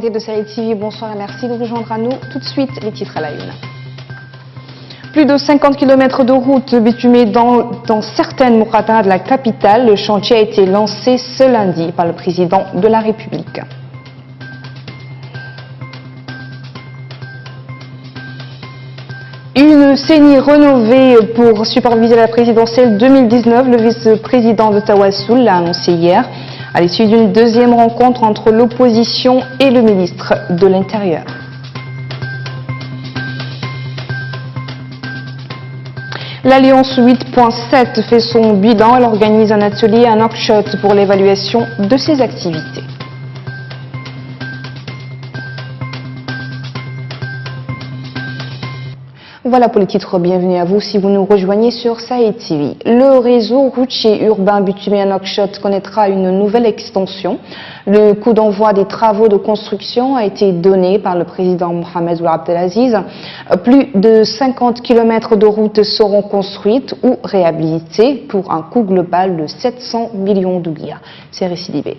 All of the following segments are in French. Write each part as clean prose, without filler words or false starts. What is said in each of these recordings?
téléspectateurs de Sahel TV, bonsoir et merci de rejoindre à nous. Tout de suite, les titres à la une. Plus de 50 km de route bitumée dans certaines mouratas de la capitale. Le chantier a été lancé ce lundi par le président de la République. Une CENI rénovée pour superviser la présidentielle 2019. Le vice-président de Tawassoul l'a annoncé hier, à l'issue d'une deuxième rencontre entre l'opposition et le ministre de l'Intérieur. L'Alliance 8.7 fait son bilan. Elle organise un atelier à Nouakchott pour l'évaluation de ses activités. Voilà pour les titres, bienvenue à vous si vous nous rejoignez sur Sahel TV. Le réseau routier urbain bitumé à Nouakchott connaîtra une nouvelle extension. Le coup d'envoi des travaux de construction a été donné par le président Mohamed Ould Abdelaziz. Plus de 50 km de routes seront construites ou réhabilitées pour un coût global de 700 millions d'oublias. C'est récidivé.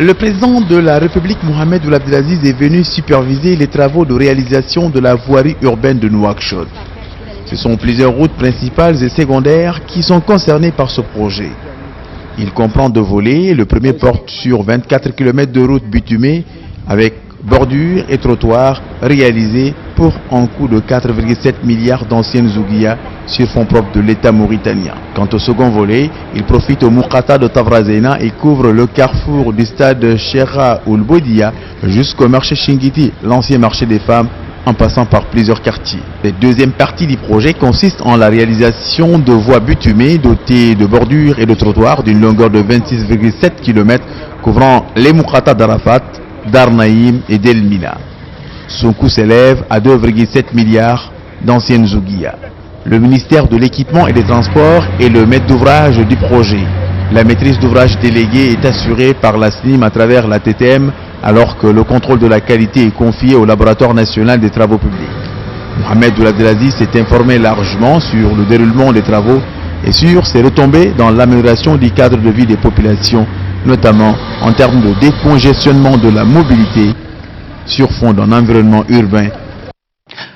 Le président de la République, Mohamed Ould Abdelaziz, est venu superviser les travaux de réalisation de la voirie urbaine de Nouakchott. Ce sont plusieurs routes principales et secondaires qui sont concernées par ce projet. Il comprend deux volets. Le premier porte sur 24 km de route bitumée avec bordures et trottoirs réalisés pour un coût de 4,7 milliards d'anciennes ouguias sur fonds propres de l'État mauritanien. Quant au second volet, il profite au Moukata de Tavrazena et couvre le carrefour du stade Cheikha Ould Boudia jusqu'au marché Shingiti, l'ancien marché des femmes, en passant par plusieurs quartiers. La deuxième partie du projet consiste en la réalisation de voies bitumées dotées de bordures et de trottoirs d'une longueur de 26,7 km couvrant les Moukata d'Arafat, d'Arnaïm et d'Elmina. Son coût s'élève à 2,7 milliards d'anciennes ouguias. Le ministère de l'Équipement et des Transports est le maître d'ouvrage du projet. La maîtrise d'ouvrage déléguée est assurée par la SNIM à travers la TTM, alors que le contrôle de la qualité est confié au Laboratoire national des travaux publics. Mohamed Ould Abdelaziz s'est informé largement sur le déroulement des travaux et sur ses retombées dans l'amélioration du cadre de vie des populations, notamment en termes de décongestionnement de la mobilité sur fond d'un environnement urbain.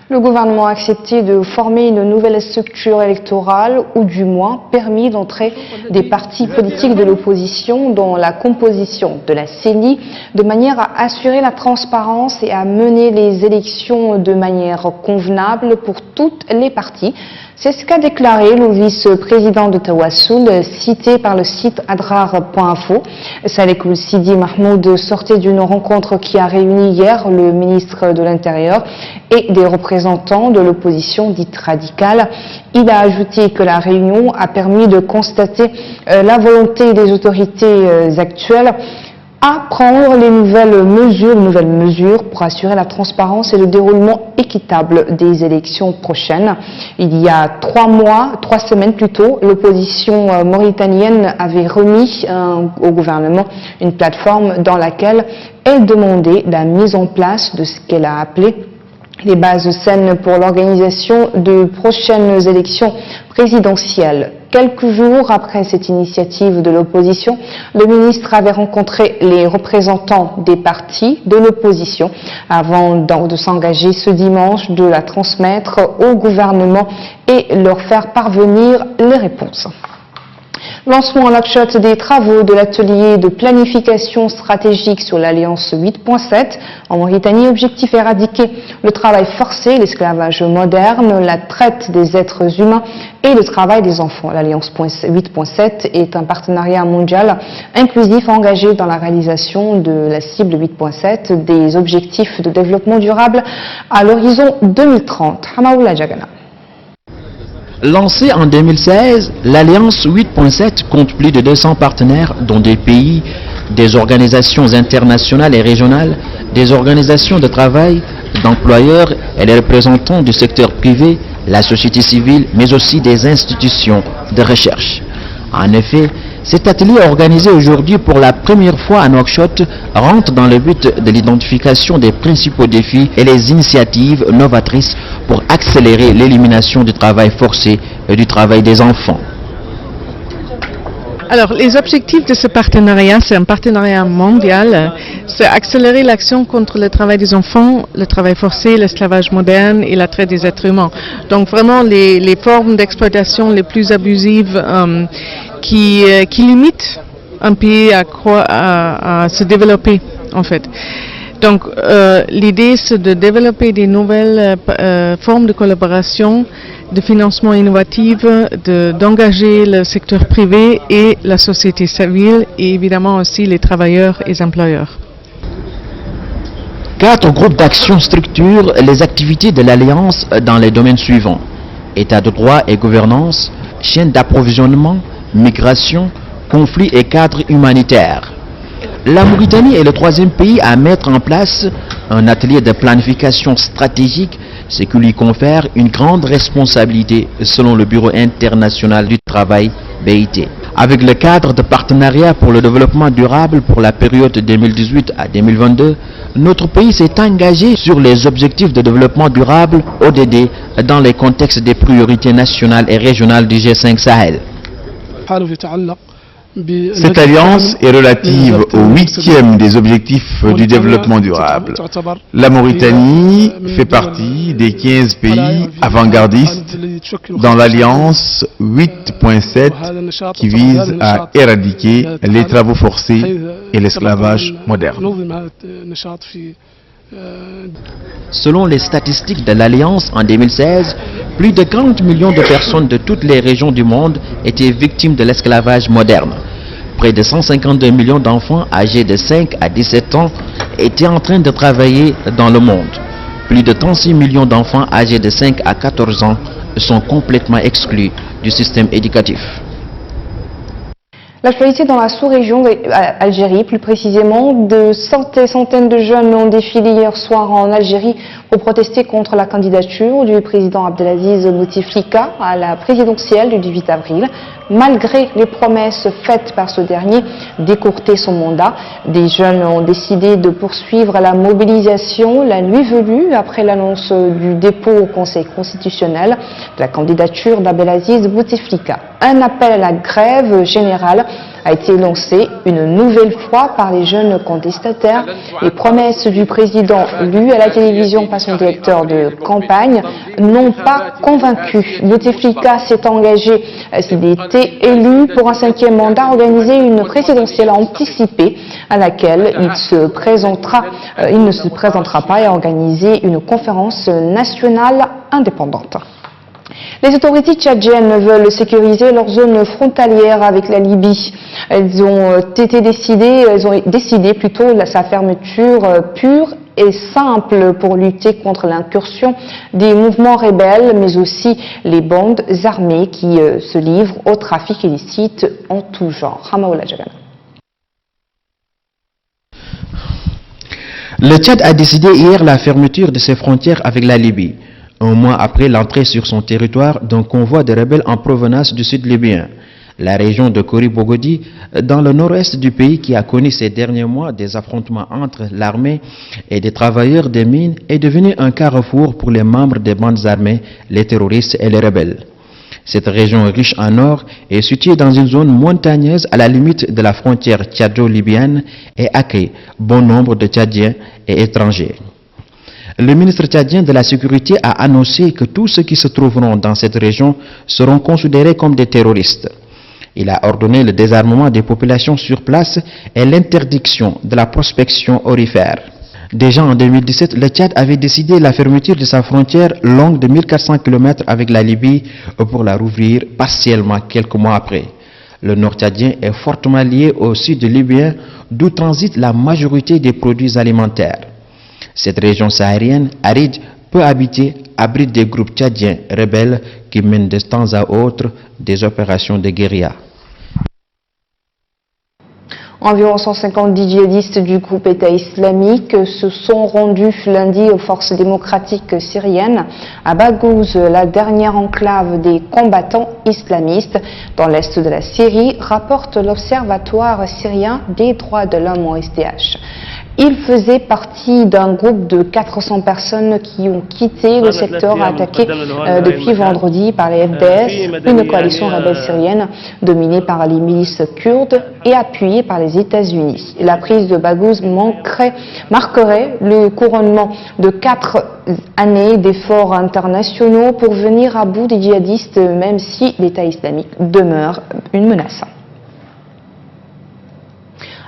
Le gouvernement a accepté de former une nouvelle structure électorale, ou du moins permis d'entrer des partis politiques de l'opposition dans la composition de la CENI, de manière à assurer la transparence et à mener les élections de manière convenable pour toutes les parties. C'est ce qu'a déclaré le vice-président de Tawassoul, cité par le site adrar.info. Salek Ould Sidi Mahmoud sortait d'une rencontre qui a réuni hier le ministre de l'Intérieur et des représentants de l'opposition dite radicale. Il a ajouté que la réunion a permis de constater la volonté des autorités actuelles à prendre les nouvelles mesures pour assurer la transparence et le déroulement équitable des élections prochaines. Il y a 3 semaines plus tôt, l'opposition mauritanienne avait remis au gouvernement une plateforme dans laquelle elle demandait la mise en place de ce qu'elle a appelé les bases saines pour l'organisation de prochaines élections présidentielles. Quelques jours après cette initiative de l'opposition, le ministre avait rencontré les représentants des partis de l'opposition avant de s'engager ce dimanche de la transmettre au gouvernement et leur faire parvenir les réponses. Lancement à Nouakchott des travaux de l'atelier de planification stratégique sur l'Alliance 8.7. En Mauritanie, objectif éradiquer le travail forcé, l'esclavage moderne, la traite des êtres humains et le travail des enfants. L'Alliance 8.7 est un partenariat mondial inclusif engagé dans la réalisation de la cible 8.7 des objectifs de développement durable à l'horizon 2030. Hamaoula Jagana. Lancée en 2016, l'Alliance 8.7 compte plus de 200 partenaires dont des pays, des organisations internationales et régionales, des organisations de travail, d'employeurs et des représentants du secteur privé, la société civile, mais aussi des institutions de recherche. En effet, cet atelier organisé aujourd'hui pour la première fois à Nouakchott rentre dans le but de l'identification des principaux défis et les initiatives novatrices pour accélérer l'élimination du travail forcé et du travail des enfants. Alors, les objectifs de ce partenariat, c'est un partenariat mondial c'est accélérer l'action contre le travail des enfants, le travail forcé, l'esclavage moderne et la traite des êtres humains. Donc vraiment les formes d'exploitation les plus abusives qui limitent un pays à se développer en fait. Donc l'idée c'est de développer des nouvelles formes de collaboration, de financement innovatif, d'engager le secteur privé et la société civile et évidemment aussi les travailleurs et les employeurs. 4 groupes d'action structurent les activités de l'Alliance dans les domaines suivants: État de droit et gouvernance, chaîne d'approvisionnement, migration, conflits et cadre humanitaire. La Mauritanie est le 3e pays à mettre en place un atelier de planification stratégique, ce qui lui confère une grande responsabilité selon le Bureau international du travail BIT. Avec le cadre de partenariat pour le développement durable pour la période 2018 à 2022, notre pays s'est engagé sur les objectifs de développement durable ODD dans les contextes des priorités nationales et régionales du G5 Sahel. Cette alliance est relative au 8e des objectifs du développement durable. La Mauritanie fait partie des 15 pays avant-gardistes dans l'alliance 8.7 qui vise à éradiquer les travaux forcés et l'esclavage moderne. Selon les statistiques de l'Alliance en 2016, plus de 40 millions de personnes de toutes les régions du monde étaient victimes de l'esclavage moderne. Près de 152 millions d'enfants âgés de 5 à 17 ans étaient en train de travailler dans le monde. Plus de 36 millions d'enfants âgés de 5 à 14 ans sont complètement exclus du système éducatif. L'actualité dans la sous-région d'Algérie, plus précisément, de centaines de jeunes ont défilé hier soir en Algérie pour protester contre la candidature du président Abdelaziz Bouteflika à la présidentielle du 18 avril. Malgré les promesses faites par ce dernier d'écourter son mandat, des jeunes ont décidé de poursuivre la mobilisation la nuit venue après l'annonce du dépôt au Conseil constitutionnel de la candidature d'Abdelaziz Bouteflika. Un appel à la grève générale a été lancé une nouvelle fois par les jeunes contestataires. Les promesses du président lues à la télévision par son directeur de campagne n'ont pas convaincu. Bouteflika s'est engagé, s'il était élu pour un 5e mandat, à organiser une présidentielle anticipée à laquelle il ne se présentera pas et à organiser une conférence nationale indépendante. Les autorités tchadiennes veulent sécuriser leur zone frontalière avec la Libye. Elles ont décidé plutôt sa fermeture pure et simple pour lutter contre l'incursion des mouvements rebelles, mais aussi les bandes armées qui se livrent au trafic illicite en tout genre. Hamaoula Jagana. Le Tchad a décidé hier la fermeture de ses frontières avec la Libye, un mois après l'entrée sur son territoire d'un convoi de rebelles en provenance du sud libyen. La région de Kori-Bogodi, dans le nord-est du pays qui a connu ces derniers mois des affrontements entre l'armée et des travailleurs des mines, est devenue un carrefour pour les membres des bandes armées, les terroristes et les rebelles. Cette région riche en or est située dans une zone montagneuse à la limite de la frontière tchado-libyenne et accueille bon nombre de Tchadiens et étrangers. Le ministre tchadien de la Sécurité a annoncé que tous ceux qui se trouveront dans cette région seront considérés comme des terroristes. Il a ordonné le désarmement des populations sur place et l'interdiction de la prospection aurifère. Déjà en 2017, le Tchad avait décidé la fermeture de sa frontière longue de 1400 km avec la Libye pour la rouvrir partiellement quelques mois après. Le nord tchadien est fortement lié au sud libyen, d'où transitent la majorité des produits alimentaires. Cette région saharienne aride, peu habitée, abrite des groupes tchadiens rebelles qui mènent de temps à autre des opérations de guérilla. Environ 150 djihadistes du groupe État islamique se sont rendus lundi aux forces démocratiques syriennes à Baghouz, la dernière enclave des combattants islamistes dans l'est de la Syrie, rapporte l'Observatoire syrien des droits de l'homme OSDH. Il faisait partie d'un groupe de 400 personnes qui ont quitté le secteur attaqué depuis vendredi par les FDS, une coalition rebelle syrienne dominée par les milices kurdes et appuyée par les États-Unis. La prise de Baghouz marquerait le couronnement de 4 années d'efforts internationaux pour venir à bout des djihadistes, même si l'État islamique demeure une menace.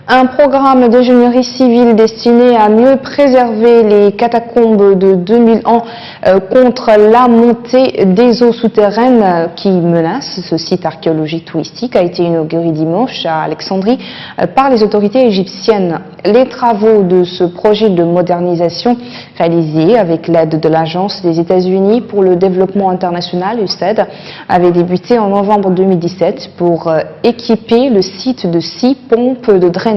Un programme d'ingénierie civile destiné à mieux préserver les catacombes de 2000 ans contre la montée des eaux souterraines qui menacent ce site archéologique touristique a été inauguré dimanche à Alexandrie par les autorités égyptiennes. Les travaux de ce projet de modernisation réalisé avec l'aide de l'Agence des États-Unis pour le développement international, USAID, avaient débuté en novembre 2017 pour équiper le site de 6 pompes de drainage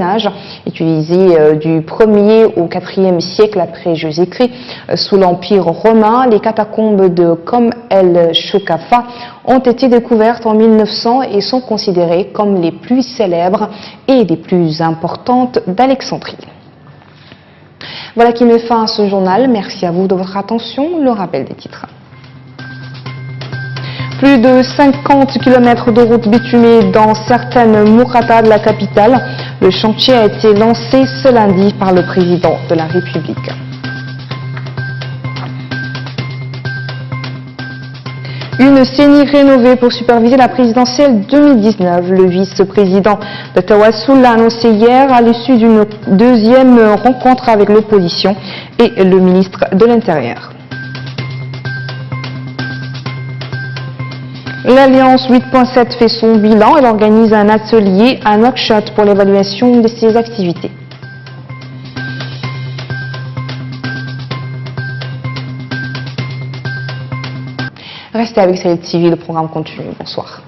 utilisées du 1er au 4e siècle après Jésus-Christ sous l'Empire romain. Les catacombes de Kom el-Shokafa ont été découvertes en 1900 et sont considérées comme les plus célèbres et les plus importantes d'Alexandrie. Voilà qui met fin à ce journal. Merci à vous de votre attention. Le rappel des titres. Plus de 50 km de routes bitumées dans certaines mouratas de la capitale. Le chantier a été lancé ce lundi par le président de la République. Une CENI rénovée pour superviser la présidentielle 2019. Le vice-président de Tawassoul l'a annoncé hier à l'issue d'une deuxième rencontre avec l'opposition et le ministre de l'Intérieur. L'Alliance 8.7 fait son bilan. Elle organise un atelier à Nouakchott pour l'évaluation de ses activités. Restez avec Sahel TV, le programme continue. Bonsoir.